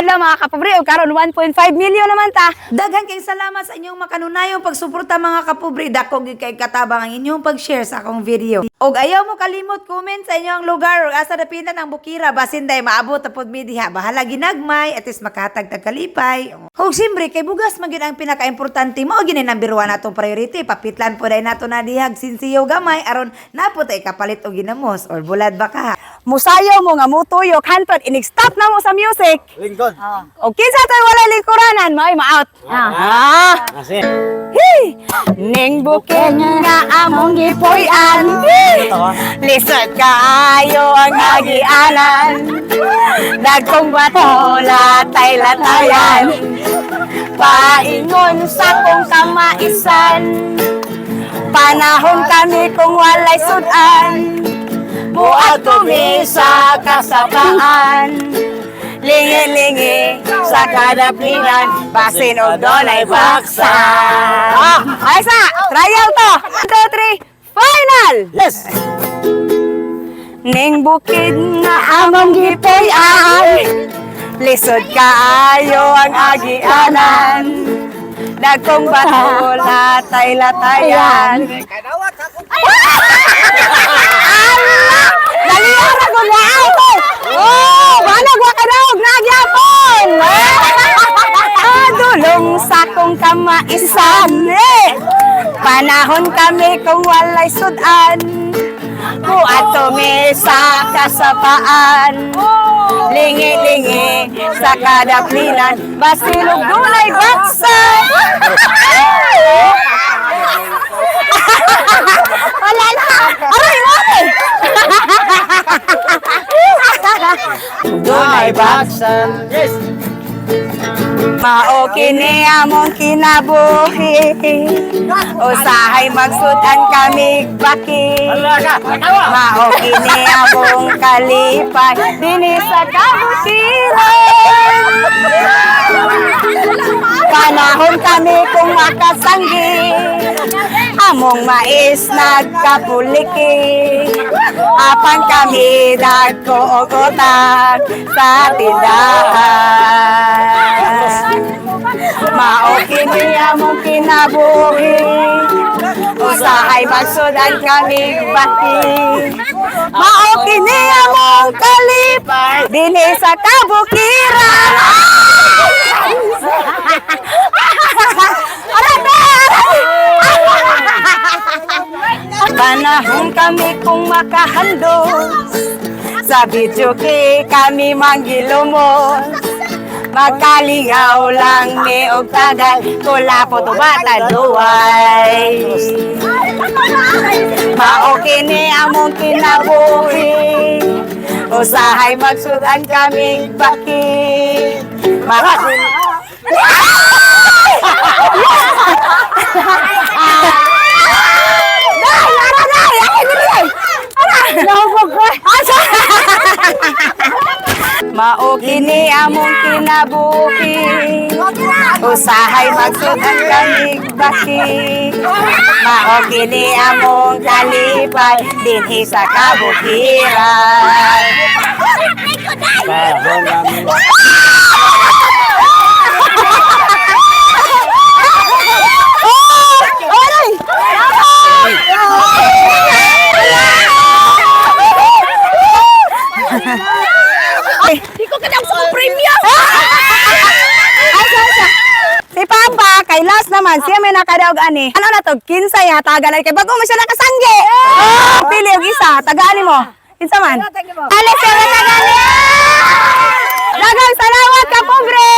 adlaw mga kapobre, o karon 1.5 million naman ta. Daghan kay salamat sa inyong makanunayong pagsuporta mga kapobre. Dako gid kay katabang ang inyong pag-share sa akong video. Og ayaw mo kalimot comment sa inyong lugar ug asa dapitan ang bukira basin day maabot tapod mi diha. Bahala ginagmay at least makahatag tag kalipay. Og siyempre kay bugas man gyud ang pinaka-importante mao gini number 1 natong priority. Papitlan po day nato na dihag sinsiyo gamay aron naputay kapalit og ginamos or bulad ba ka. Musayaw mo nga mutuyok hantot inig-stop na mo sa music. Lingkod. O kinsa tay wala lingkuranan, may ma-out. Kasi. Hey! Ning bukid nga among gipuy-an. Lisod kaayo ang agianan. Dagkong bato latay-latayan. Paingon sa kong kamaisan. Panahon kami kung walay sudan. Buat kami sa kasabaan. Lingi-lingi sa kadaplinan. Basin o donay baksa. Aysa! Trial to! 1, 2, 3, final! Yes! Ning bukid nga among gipuy-an. Lisod kaayo ang agianan. Dagkong bato latay-latayan. Daliara ko na ako! Oh! Balag wa ka daog! Nagyapon! Dulong sa kong kamaisan Panahon kami kung walay sudan Buat kami sa kasapaan Lingi-lingi sa kadaplinan Basilog dunay baksa Wala na! Aray mo! Dunay baksan. Yes! Mao kini among kinabuhi Usahay magsudan kami baki Mao kini among kalipay Dini sa kabutiran Panahon kami kung makasanggi Among mais nagkapuliki Apan kami nagkuugutan sa tindahan Mao kini among kinabuhi Usahay magsudan kami bati Mao kini among kalipay Dili sa kabukiran Panahon kami kung makahandos Sa video kami manggilumos Magkalingaw lang ni og tagal Kula po to batan duway Mao kini among kinabuhi Usahay magsudan kami baki Makasin Mao kini among kinabuhi Usahay magsudan kami baki Mao kini among kalipay Dinhi sa kabukiran Panahon kami. Si Papa, kay last naman, siya may nakadaog ani. Ano na to? Kinsay ha, tagalay kay bago mo siya nakasangge. Pili og isa, tagaan mo. Kinsa man? Alex, tagali. Dagang salamat ka pobre.